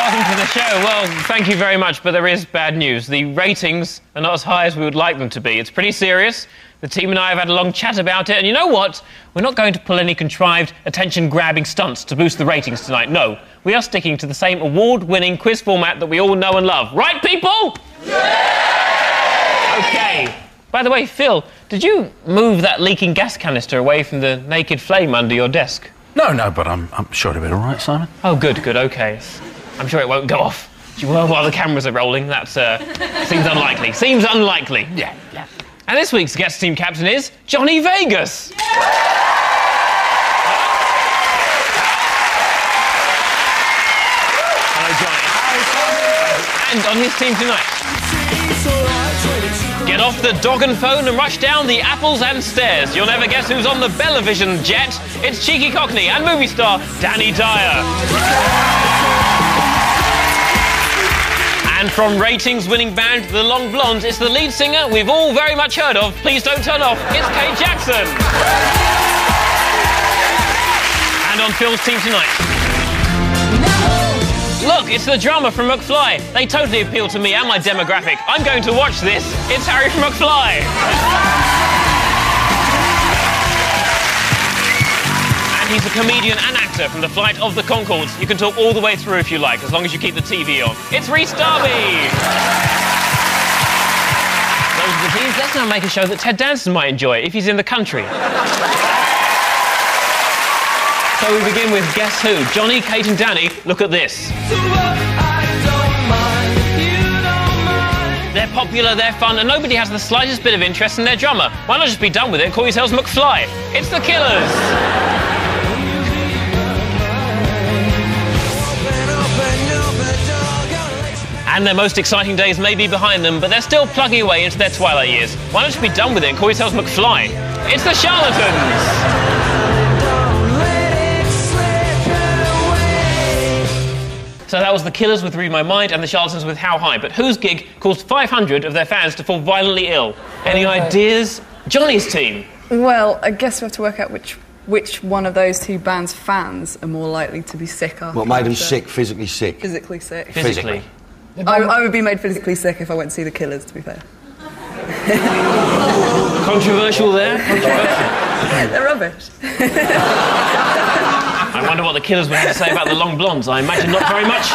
welcome to the show. Well, thank you very much, but there is bad news. The ratings are not as high as we would like them to be. It's pretty serious. The team and I have had a long chat about it, and you know what? We're not going to pull any contrived, attention-grabbing stunts to boost the ratings tonight. No, we are sticking to the same award-winning quiz format that we all know and love. Right, people? Yeah! OK. By the way, Phil, did you move that leaking gas canister away from the naked flame under your desk? No, but I'm sure it'll be all right, Simon. Oh, good, OK. I'm sure it won't go off while the cameras are rolling. That seems unlikely. Seems unlikely. Yeah. And this week's guest team captain is Johnny Vegas. Hello, Johnny. And on his team tonight, get off the dog and phone and rush down the apples and stairs. You'll never guess who's on the Bellavision jet. It's cheeky Cockney and movie star Danny Dyer. And from ratings-winning band The Long Blondes, it's the lead singer we've all very much heard of. Please don't turn off. It's Kate Jackson. And on Phil's team tonight, look, it's the drummer from McFly. They totally appeal to me and my demographic. I'm going to watch this. It's Harry from McFly. And he's a comedian and actor from the Flight of the Conchords. You can talk all the way through if you like, as long as you keep the TV on. It's Rhys Darby. Those are the teams. Let's now make a show that Ted Danson might enjoy if he's in the country. So we begin with Guess Who? Johnny, Kate and Danny, look at this. They're popular, they're fun, and nobody has the slightest bit of interest in their drummer. Why not just be done with it and call yourselves McFly? It's the Killers. And their most exciting days may be behind them, but they're still plugging away into their twilight years. Why not just be done with it and call yourselves McFly? It's the Charlatans. So that was the Killers with Read My Mind and the Charlatans with How High. But whose gig caused 500 of their fans to fall violently ill? Any ideas? Johnny's team. Well, I guess we have to work out which one of those two bands' fans are more likely to be sick after. What made them sick? Physically sick? Physically sick. Physically. I would be made physically sick if I went to see the Killers, to be fair. Controversial there? Controversial. They're rubbish. I wonder what the Killers would have to say about the Long Blondes. I imagine not very much.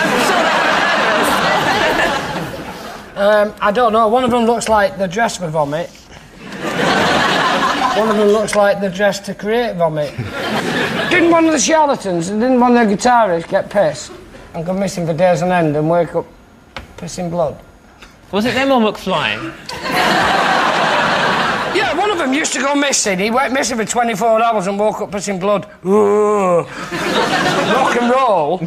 I don't know. One of them looks like they're dressed for vomit. One of them looks like they're dressed to create vomit. Didn't one of the Charlatans and didn't one of the guitarists get pissed and go missing for days on end and wake up pissing blood? Was it them or McFly? Yeah, one of them used to go missing. He went missing for 24 hours and woke up pissing blood. Ooh. Rock and roll.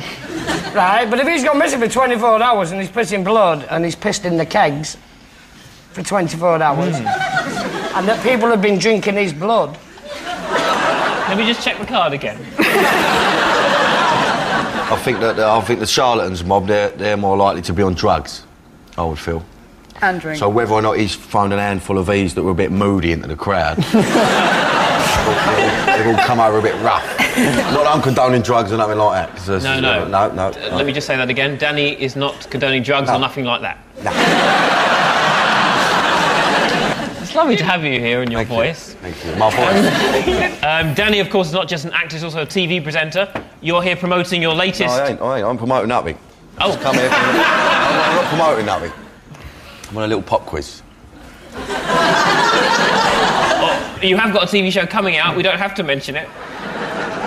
Right, but if he's gone missing for 24 hours and he's pissing blood and he's pissed in the kegs for 24 hours and that people have been drinking his blood... Let me just check the card again. I think the Charlatans mob, they're more likely to be on drugs, I would feel. And drink. So whether or not he's thrown an handful of these that were a bit moody into the crowd, they've all come over a bit rough. Not that I'm condoning drugs or nothing like that. No. Let me just say that again. Danny is not condoning drugs or nothing like that. No. It's lovely to have you here in your voice. Thank you. My voice. Danny, of course, is not just an actor, he's also a TV presenter. You're here promoting your latest... No, I ain't. I'm promoting nothing. Oh. Just come here I'm not promoting nothing. I'm on a little pop quiz. Oh, you have got a TV show coming out. We don't have to mention it.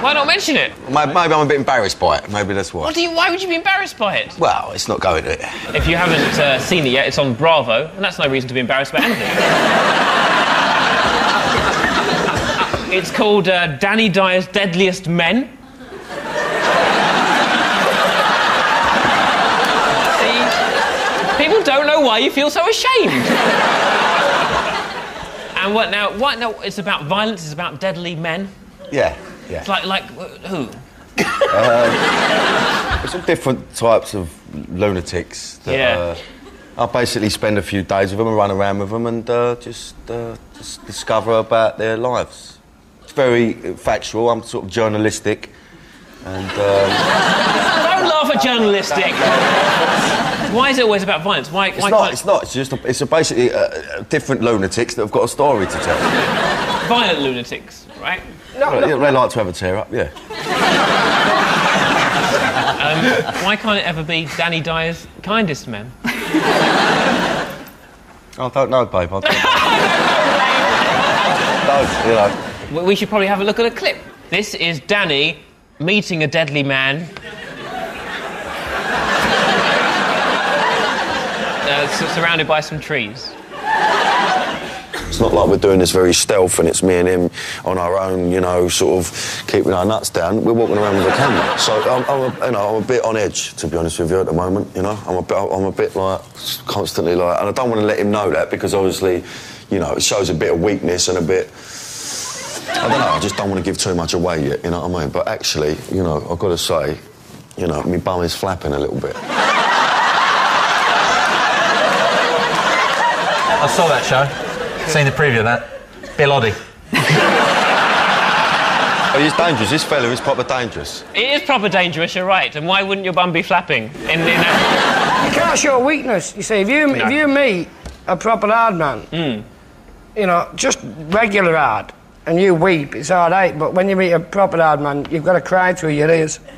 Why not mention it? Maybe I'm a bit embarrassed by it. Maybe that's why. Why would you be embarrassed by it? Well, it's not going to it. If you haven't seen it yet, it's on Bravo, and that's no reason to be embarrassed about anything. It's called Danny Dyer's Deadliest Men. See? People don't know why you feel so ashamed. And what now? It's about violence, it's about deadly men. Yeah. It's like who? There's some different types of lunatics that I basically spend a few days with them and run around with them and just discover about their lives. It's very factual. I'm sort of journalistic, and Don't laugh Proper journalistic. Why is it always about violence? Why It's not. It's just basically different lunatics that have got a story to tell. Violent lunatics, right? No. They like to have a tear up, yeah. Why can't it ever be Danny Dyer's kindest man? I don't know, babe. I don't know. You know. Well, we should probably have a look at a clip. This is Danny meeting a deadly man. Surrounded by some trees. It's not like we're doing this very stealth and it's me and him on our own, you know, sort of keeping our nuts down. We're walking around with a camera. So I'm a bit on edge, to be honest with you, at the moment, you know. I'm a bit like, constantly like, and I don't want to let him know that because obviously, you know, it shows a bit of weakness and a bit... I don't know, I just don't want to give too much away yet, you know what I mean? But actually, you know, I've got to say, you know, my bum is flapping a little bit. I saw that show. Seen the preview of that. Bill Oddie. Oh, he's dangerous. This fella is proper dangerous. It is proper dangerous, you're right. And why wouldn't your bum be flapping? You can't show weakness. You see, if you meet a proper hard man, you know, just regular hard, and you weep, it's all right. But when you meet a proper hard man, you've got to cry through your ears. Get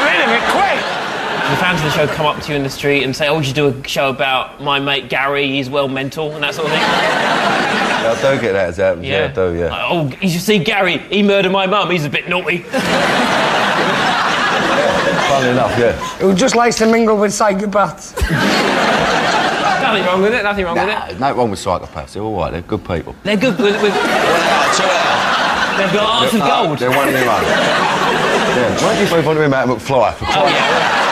rid of it quick. The fans of the show come up to you in the street and say, oh, would you do a show about my mate Gary, he's well mental, and that sort of thing? Yeah, I do get that as happens, yeah, I do, yeah. Like, oh, you should see Gary, he murdered my mum, he's a bit naughty. Funny enough, yeah. Who just likes to mingle with psychopaths. Nothing wrong with it, nothing wrong with it. No wrong with psychopaths, they're all right, they're good people. They're good with... They've got hearts of gold. They're one of them, yeah. Why don't you both want to be Matt McFly? Oh, yeah.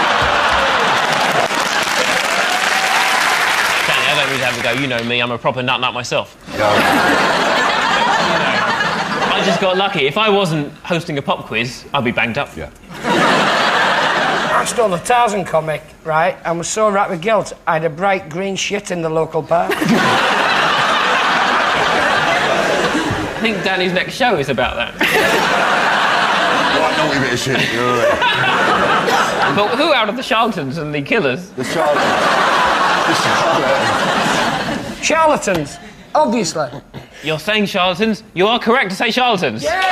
Danny, I don't really have to go. You know me, I'm a proper nut myself. Yeah. I just got lucky. If I wasn't hosting a pop quiz, I'd be banged up. Yeah. I stole a Tarzan comic, right, and was so wrapped with guilt, I had a bright green shit in the local park. I think Danny's next show is about that. Right, naughty bit of shit, you know what I mean? But who out of the charlatans and the killers? The charlatans. The Charlatans, obviously. You're saying charlatans? You are correct to say charlatans. Yeah!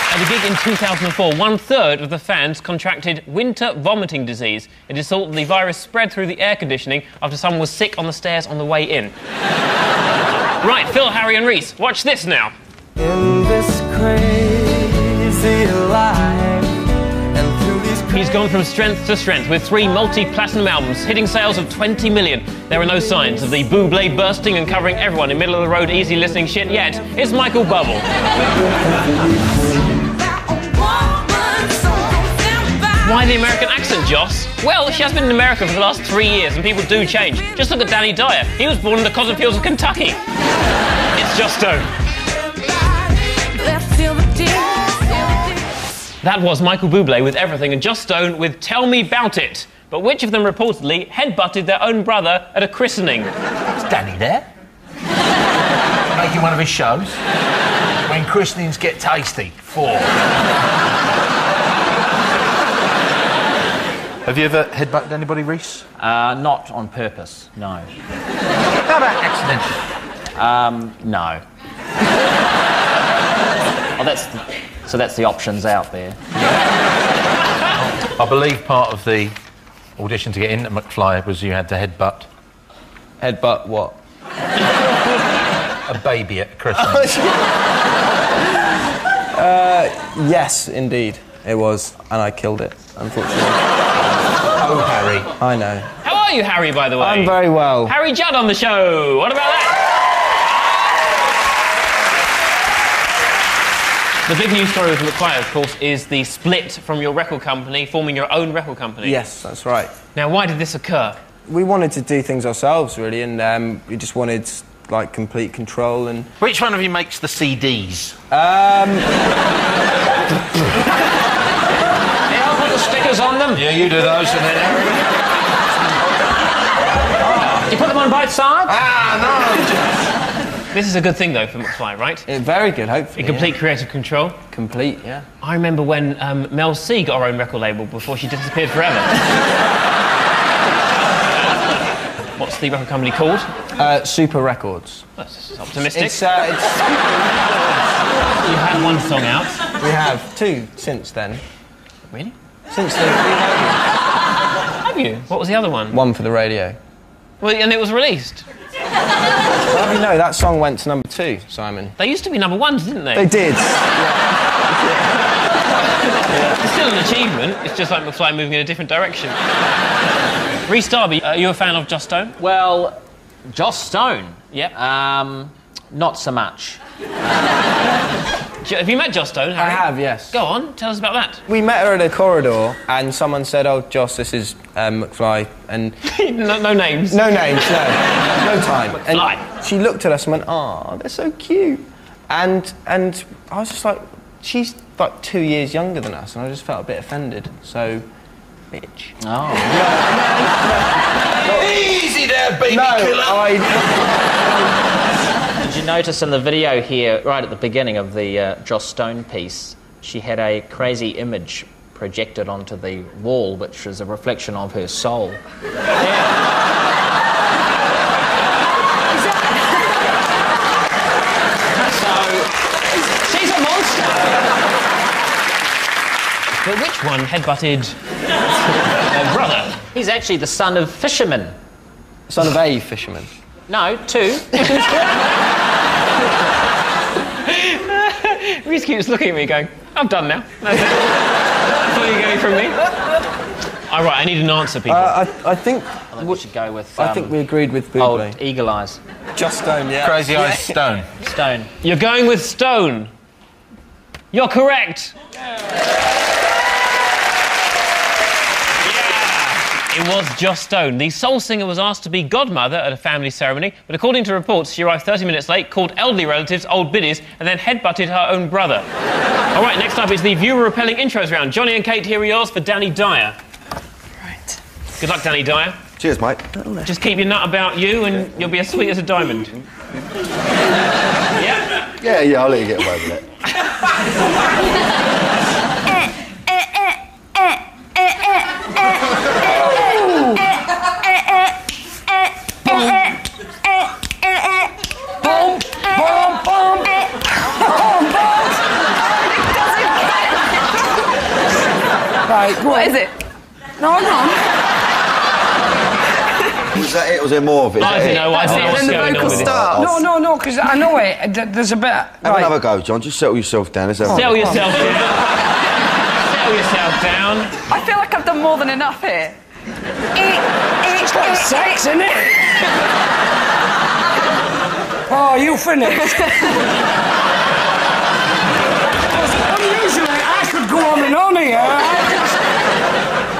At a gig in 2004, 1/3 of the fans contracted winter vomiting disease. It is thought that the virus spread through the air conditioning after someone was sick on the stairs on the way in. Right, Phil, Harry and Reese, watch this now. In this crazy life, and through these He's gone from strength to strength with 3 multi-platinum albums, hitting sales of 20 million. There are no signs of the Bublé bursting and covering everyone in middle-of-the-road easy listening shit yet. It's Michael Bublé. Why the American accent, Joss? Well, she has been in America for the last 3 years and people do change. Just look at Danny Dyer. He was born in the cotton fields of Kentucky. It's Joss Stone. That was Michael Bublé with Everything and Joss Stone with Tell Me Bout It. But which of them reportedly headbutted their own brother at a christening? Is Danny there? Making one of his shows. When christenings get tasty. 4. Have you ever headbutted anybody, Reese? Not on purpose, no. How about accidentally? No. Oh, that's the options out there. I believe part of the audition to get into McFly was you had to headbutt. Headbutt what? A baby at Christmas. Yes, indeed, it was, and I killed it, unfortunately. Oh, Harry. I know. How are you, Harry, by the way? I'm very well. Harry Judd on the show. What about that? The big news story with McFly, of course, is the split from your record company, forming your own record company. Yes, that's right. Now, why did this occur? We wanted to do things ourselves, really, and we just wanted, like, complete control and... Which one of you makes the CDs? I'll put the stickers on them. Yeah, you do those, and then Harry. You put them on both sides? Ah, no. This is a good thing, though, for McFly, right? Very good, hopefully. In complete creative control. Complete, yeah. I remember when Mel C got her own record label before she disappeared forever. What's the record company called? Super Records. That's optimistic. It's You've had one song out. We have 2 since then. Really? Since then, Have you? What was the other one? One for the radio. Well, and it was released. Well, how do you know that song went to number 2, Simon? They used to be number 1s, didn't they? They did. It's still an achievement. It's just like McFly moving in a different direction. Rhys Darby, are you a fan of Joss Stone? Well, Joss Stone? Yep. Not so much. Have you met Joss Stone, Harry? I have, yes. Go on, tell us about that. We met her at a corridor, and someone said, "Oh, Joss, this is McFly," and no names. no names, no time. McFly. And she looked at us and went, "Oh, they're so cute," and I was just like, she's like 2 years younger than us, and I just felt a bit offended. So, bitch. Oh. Easy there, baby No, killer. Did you notice in the video here, right at the beginning of the Joss Stone piece, she had a crazy image projected onto the wall, which was a reflection of her soul. So, she's a monster. But which one headbutted her brother? He's actually the son of fishermen. Son of a fisherman. No, 2. Rhys keeps looking at me going, I'm done now. That's it. That's all you're getting from me? All right, I need an answer, people. I think We should go with... I think we agreed with old Bublé. Eagle Eyes. Joss Stone, yeah. Crazy Eyes Stone. Stone. You're going with Stone. You're correct. It was Joss Stone. The soul singer was asked to be godmother at a family ceremony, but according to reports, she arrived 30 minutes late, called elderly relatives old biddies, and then headbutted her own brother. All right, next up is the viewer-repelling intros round. Johnny and Kate, here are yours for Danny Dyer. Right. Good luck, Danny Dyer. Cheers, mate. Just keep your nut about you, and you'll be as sweet as a diamond. Yeah? Yeah, I'll let you get away with it. Right, go What on. is it? No, hang on. Was that it? Was there more of it? Is I that don't it? know. I That's don't know it, what's then the going on vocal with this. starts. No, because I know it. There's a bit... Have another go, John. Just settle yourself down. Let's have Settle a- yourself down. Settle yourself down. I feel like I've done more than enough here. It's like sex, isn't it? Oh, you finished? Unusually, I could go on and on here.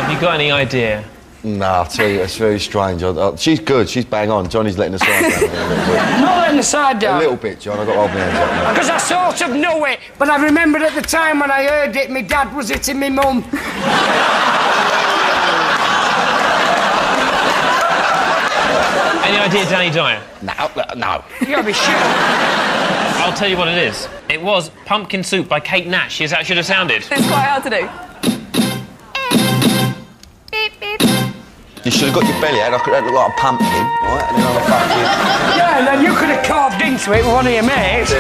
Have you got any idea? Nah, I'll tell you, it's very strange. She's good. She's bang on. Johnny's letting the side down a little bit. Not letting the side A down. little bit, John. I've got to hold my hands up now. Because I sort of know it, but I remembered at the time when I heard it, my dad was hitting me mum. Any idea, Danny Dyer? No. You gotta be shit. I'll tell you what it is. It was Pumpkin Soup by Kate Nash. Here's how it should have sounded. It's quite hard to do. You should have got your belly out. That looked like a pumpkin, right? And then on a fucking... Yeah, and then you could have carved into it with one of your mates.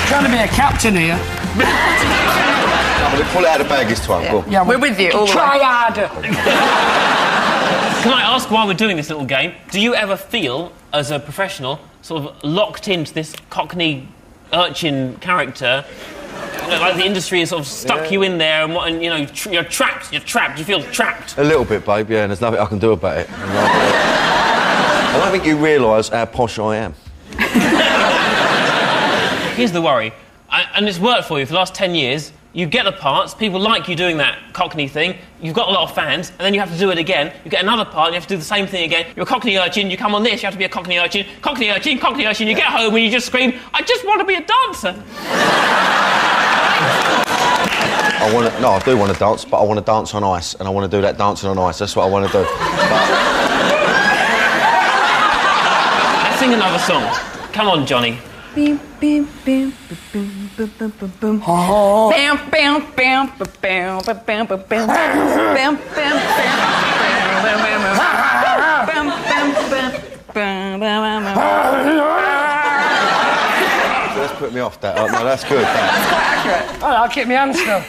Trying to be a captain here. No, we'll pull it out of the bag this time. Go on. Yeah, We're with you all the try way. harder. Can I ask, while we're doing this little game, do you ever feel, as a professional, sort of locked into this Cockney urchin character? You know, like the industry has sort of stuck you in there, and you know, you're trapped. You're trapped. You feel trapped. A little bit, babe, yeah, and there's nothing I can do about it. I don't think you realise how posh I am. Here's the worry, and it's worked for you for the last 10 years. You get the parts, people like you doing that Cockney thing, you've got a lot of fans, and then you have to do it again. You get another part, and you have to do the same thing again. You're a Cockney urchin, you come on this, you have to be a Cockney urchin, Cockney urchin, Cockney urchin. You get home and you just scream, I just want to be a dancer. No, I do want to dance, but I want to dance on ice, and I want to do that dancing on ice. That's what I want to do. Let's sing another song. Come on, Johnny. Bam, bam, bam, bam, bam, bam, bam, bam. Bam, bam, bam, bam, bam, bam, bam, bam, bam, bam, bam, Let's put me off that. Oh, no, that's good. That's quite accurate. Oh, I'll keep my hands still.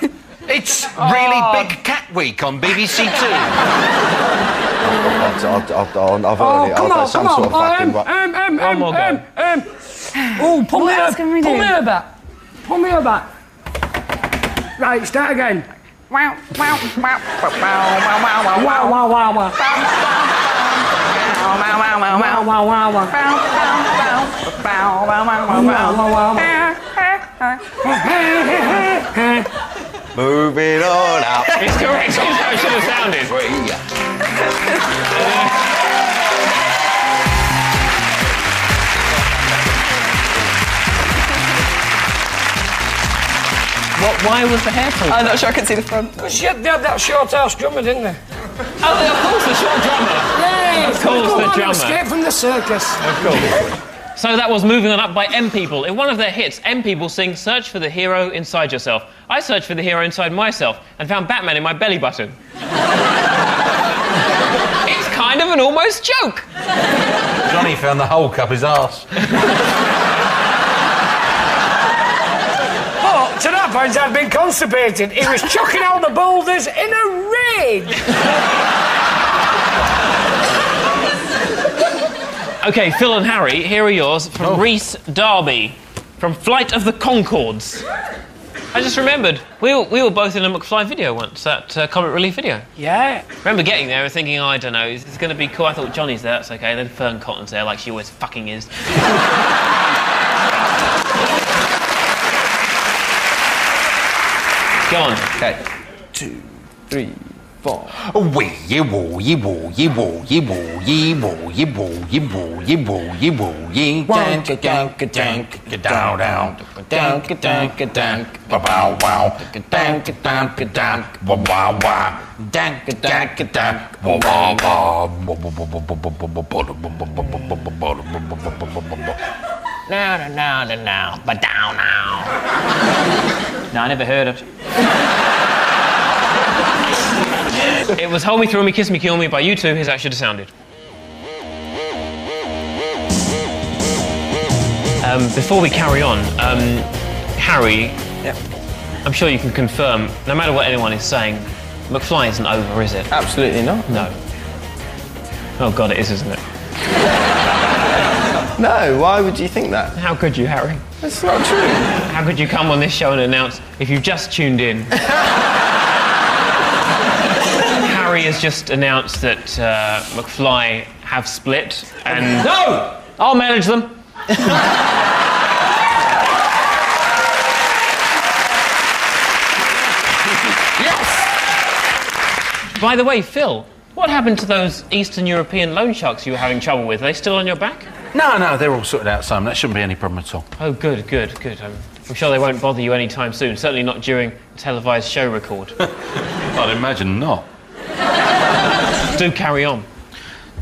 It's really Big Cat Week on BBC Two. I've heard it. I'll some sort of fucking... One more go. Oh, pull me else can we do? Pull me her back. Pull me her back. Right, start again. Wow, wow, wow, wow, wow, Wow, wow, wow, wow. Moving on up. It's correct. It's how it should have sounded. Why was the hair pulled? I'm not sure I could see the front. They had that short-house drummer, didn't they? Oh, of course, the short drummer. Yeah, Of course, the drummer. Escape from the circus. Of course. So that was Moving On Up by M People. In one of their hits, M People sing Search for the Hero Inside Yourself. I searched for the hero inside myself and found Batman in my belly button. It's kind of an almost joke. Johnny found the Hulk up his arse. But to that point, I'd been constipated. He was chucking out the boulders in a rage. OK, Phil and Harry, here are yours from Rhys Darby, from Flight of the Conchords. I just remembered, we were both in a McFly video once, that Comic Relief video. Yeah. Remember getting there and thinking, oh, I don't know, is this going to be cool? I thought Johnny's there, that's OK. Then Fern Cotton's there, like she always fucking is. Go on. Okay. 2, 3, 4. Wee ye woo ye woo ye woo ye woo ye woo ye woo ye woo ye woo ye woo ye down down down down down down down wow wow down down down wow wow down down down wow wow. Now, but down now. No, I never heard it. It was Hold Me, Thrill Me, Kiss Me, Kill Me by U2. Here's how it should have sounded. Before we carry on, Harry, Yep. I'm sure you can confirm, no matter what anyone is saying, McFly isn't over, is it? Absolutely not. No. Oh, God, it is, isn't it? No, why would you think that? How could you, Harry? That's not true. How could you come on this show and announce, if you've just tuned in... Harry has just announced that McFly have split, and... No! I'll manage them. Yes! By the way, Phil, what happened to those Eastern European loan sharks you were having trouble with? Are they still on your back? No, they're all sorted out, Simon. That shouldn't be any problem at all. Oh, good. I'm sure they won't bother you anytime soon, certainly not during a televised show record. I'd imagine not. Do carry on.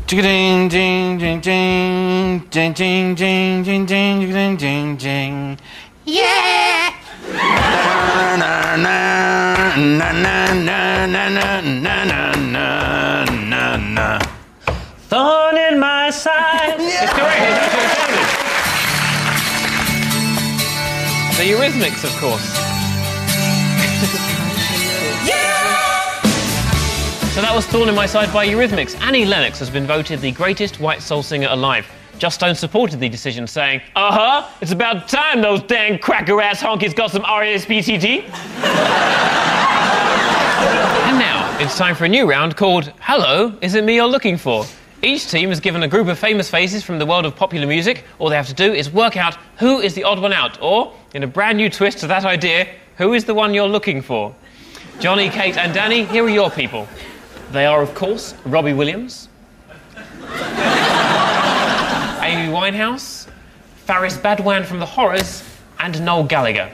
Ding ding ding ding ding ding ding ding ding ding ding ding. Yeah. Na na na na na na na na na na na. Thorn in my side. Yeah. It's correct. It's actually sounded. The Eurythmics, of course. So that was Thorn in My Side by Eurythmics. Annie Lennox has been voted the greatest white soul singer alive. Just Stone supported the decision, saying, it's about time those dang cracker-ass honkies got some R.E.S.P.C.T. And now, it's time for a new round called Hello, Is It Me You're Looking For? Each team is given a group of famous faces from the world of popular music. All they have to do is work out who is the odd one out, or, in a brand new twist to that idea, who is the one you're looking for? Johnny, Kate and Danny, here are your people. They are, of course, Robbie Williams, Amy Winehouse, Faris Badwan from The Horrors, and Noel Gallagher.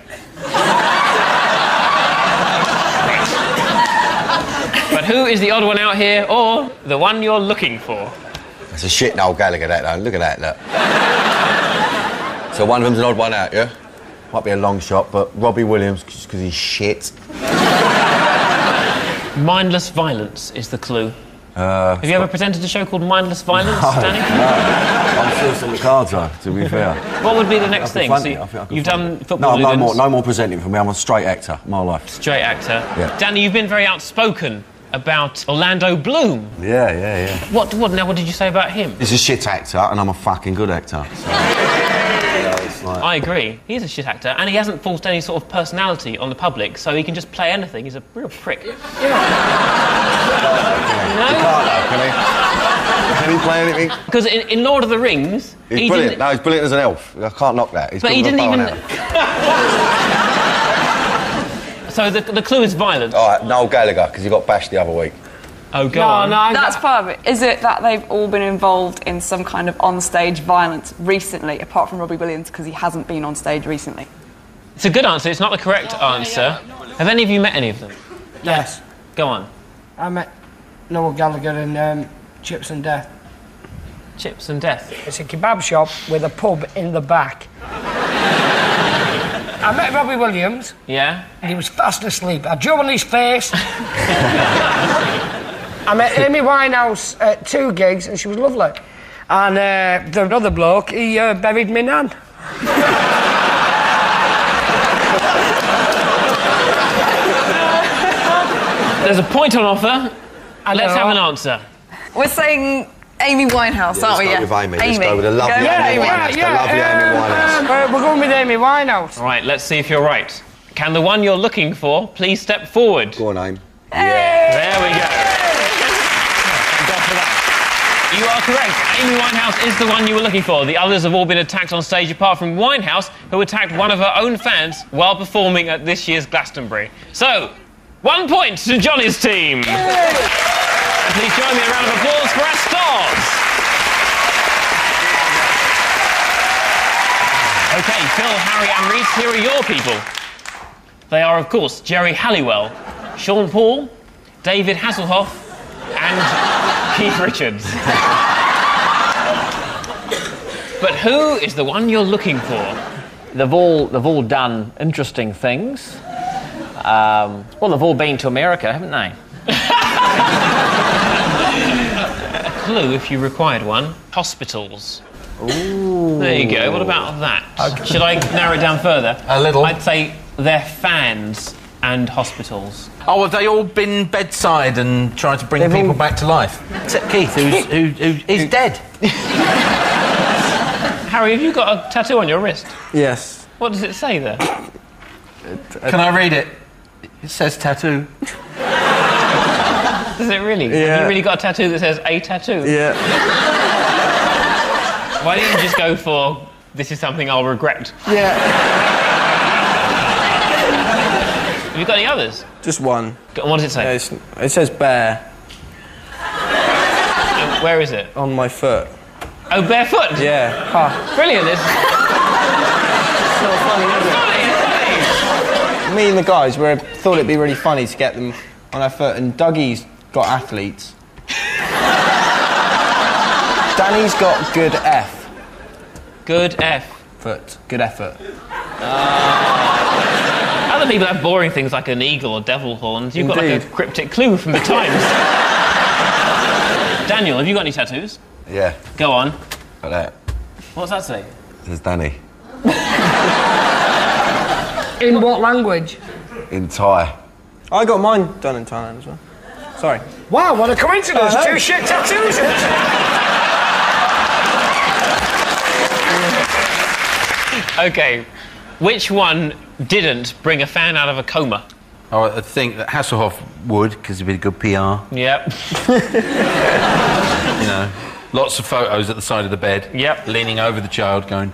But who is the odd one out here, or the one you're looking for? It's a shit Noel Gallagher, that, though. Look at that, look. So one of them's an odd one out, yeah? Might be a long shot, but Robbie Williams, because he's shit. Mindless violence is the clue. Have you ever presented a show called Mindless Violence, Danny? No. I'm serious on the cards, though, to be fair. What would be the next thing? Funny. So you've done football. No, no more presenting for me. I'm a straight actor, my life. Straight actor. Yeah. Danny, you've been very outspoken about Orlando Bloom. Yeah. What did you say about him? He's a shit actor, and I'm a fucking good actor. So. I agree. He's a shit actor, and he hasn't forced any sort of personality on the public, so he can just play anything. He's a real prick. He can he play anything? Because in Lord of the Rings... He's brilliant. No, he's brilliant as an elf. I can't knock that. He's but he didn't even... So the clue is violent. All right, Noel Gallagher, because he got bashed the other week. Oh, go on. No, that's part of it. Is it that they've all been involved in some kind of on-stage violence recently, apart from Robbie Williams, because he hasn't been on stage recently? It's a good answer. It's not the correct answer. Have any of you met any of them? Yes. Go on. I met Noel Gallagher in Chips and Death. Chips and Death. It's a kebab shop with a pub in the back. I met Robbie Williams. Yeah? And he was fast asleep. I drew on his face. I met Amy Winehouse at 2 gigs, and she was lovely. And the other bloke, he buried me nan. There's a point on offer. Let's have an answer. We're saying Amy Winehouse, aren't we? Let's go with Amy. Amy. Let's go with the lovely Amy Winehouse. The lovely Amy Winehouse. We're going with Amy Winehouse. All right, let's see if you're right. Can the one you're looking for please step forward? Go on, Amy. Yeah. There we go. Thank God for that. You are correct. Amy Winehouse is the one you were looking for. The others have all been attacked on stage apart from Winehouse, who attacked one of her own fans while performing at this year's Glastonbury. So, 1 point to Johnny's team. And please join me in a round of applause for our stars. OK, Phil, Harry and Reese, here are your people. They are, of course, Jerry Halliwell, Sean Paul, David Hasselhoff and Keith Richards. But who is the one you're looking for? They've all done interesting things. Well, they've all been to America, haven't they? A clue, if you required one. Hospitals. Ooh. There you go. What about that? Okay. Should I narrow it down further? A little. I'd say they're fans and hospitals. Oh, have they all been bedside and tried to bring people back to life? Except Keith, who's dead. Harry, have you got a tattoo on your wrist? Yes. What does it say there? Can I read it? It says tattoo. Does it really? Yeah. Have you really got a tattoo that says a tattoo? Yeah. Why didn't you just go for, this is something I'll regret? Yeah. Have you got any others? Just one. What does it say? Yeah, it says bear. Where is it? On my foot. Oh, barefoot? Yeah. Ha. Brilliant. It's So funny, isn't it? Me and the guys thought it'd be really funny to get them on our foot, and Dougie's got athletes. Danny's got good F. Good F. Foot. Good effort. Other people have boring things like an eagle or devil horns. You've got Indeed. like a cryptic clue from the Times. Daniel, have you got any tattoos? Yeah. Go on. Got that. What's that say? It says Danny. In what language? In Thai. I got mine done in Thailand as well. Sorry. Wow, what a coincidence. 2 shit tattoos. OK, which one didn't bring a fan out of a coma? Oh, I think that Hasselhoff would, because he'd be good PR. Yep. You know, lots of photos at the side of the bed. Yep. Leaning over the child, going.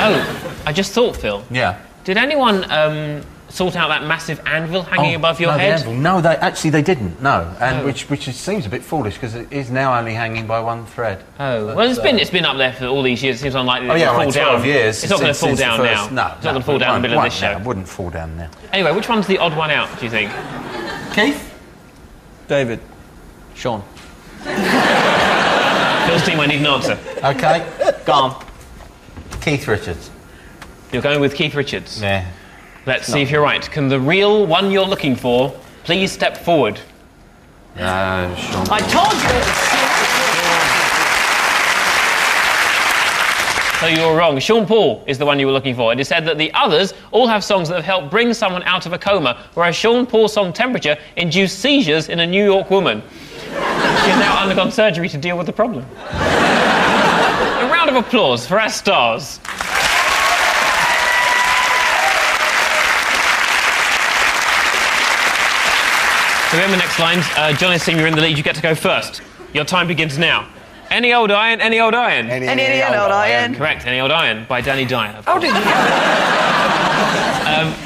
Oh, I just thought, Phil. Yeah. Did anyone sort out that massive anvil hanging above your no, head? The anvil. No, they didn't. No, and which seems a bit foolish because it is now only hanging by one thread. Oh, But, well, it's been up there for all these years. It seems unlikely it will fall 12 down. years. It's not going to fall down now. No, it's not going to fall down in the middle of this show. It wouldn't fall down now. Anyway, which one's the odd one out, do you think? Keith? David. Sean. Phil's team, I need an answer. Okay. Go on. Keith Richards. You're going with Keith Richards? Yeah. Let's see if you're right. Can the real one you're looking for please step forward? Sean. I told you! So you're wrong. Sean Paul is the one you were looking for. It is said that the others all have songs that have helped bring someone out of a coma, whereas Sean Paul's song Temperature induced seizures in a New York woman. She has now undergone surgery to deal with the problem. A round of applause for our stars. So remember next lines. Johnny's team, you're in the lead. You get to go first. Your time begins now. Any old iron, any old iron. Any old iron. Correct, Any Old Iron by Danny Dyer. How did you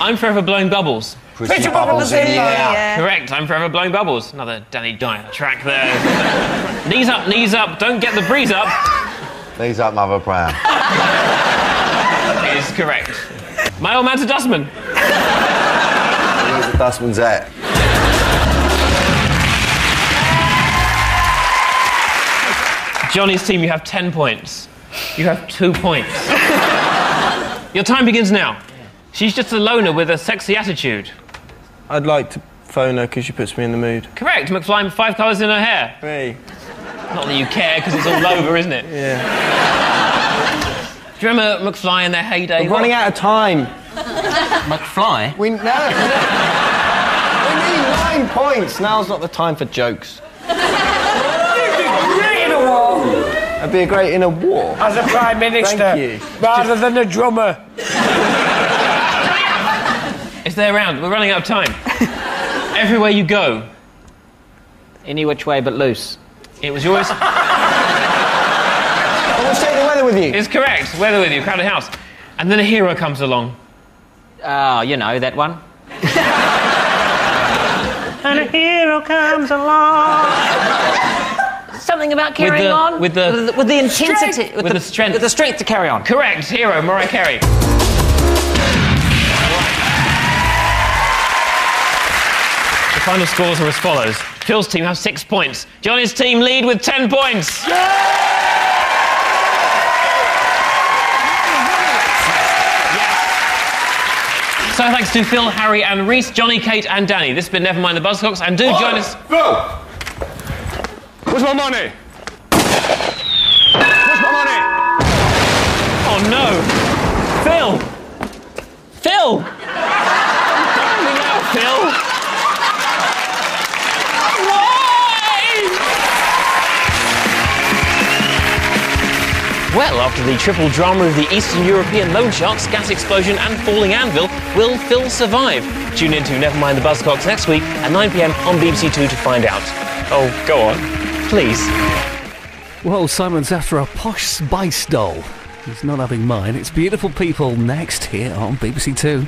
I'm Forever Blowing Bubbles. Pretty bubbles in the air. Correct, I'm Forever Blowing Bubbles. Another Danny Dyer track there. Knees up, don't get the breeze up. Knees up, Mother Brown. Is correct. My Old Man's a Dustman. Where's the dustman's at? Johnny's team, you have 10 points. You have 2 points. Your time begins now. She's just a loner with a sexy attitude. I'd like to phone her because she puts me in the mood. Correct, McFly, 5 colours in her hair. Hey. Not that you care, because it's all over, isn't it? Yeah. Do you remember McFly in their heyday? We're running out of time. McFly? We need 9 points. Now's not the time for jokes. I'd be great in a war. As a Prime Minister. Thank you. Rather than a drummer. It's their round. We're running out of time. Everywhere you go. Any which way but loose. It was yours. I want to take the weather with you. It's correct. Weather with you, crowded house. And then a hero comes along. Oh, you know, that one. And a hero comes along. Something about carrying on? With the intensity. With the strength. With the strength to carry on. Correct. Hero, Mariah Carey. The final scores are as follows. Phil's team have 6 points. Johnny's team lead with 10 points. So thanks to Phil, Harry and Reese, Johnny, Kate and Danny. This has been Never Mind the Buzzcocks, and do join us... Phil! Where's my money? Where's my money? Oh no! Phil! Phil! Don't me now, Phil! Well, after the triple drama of the Eastern European loan sharks, gas explosion and falling anvil, will Phil survive? Tune in to Never Mind the Buzzcocks next week at 9 p.m. on BBC Two to find out. Oh, go on. Please. Well, Simon's after a posh spice doll. He's not having mine. It's Beautiful People next here on BBC Two.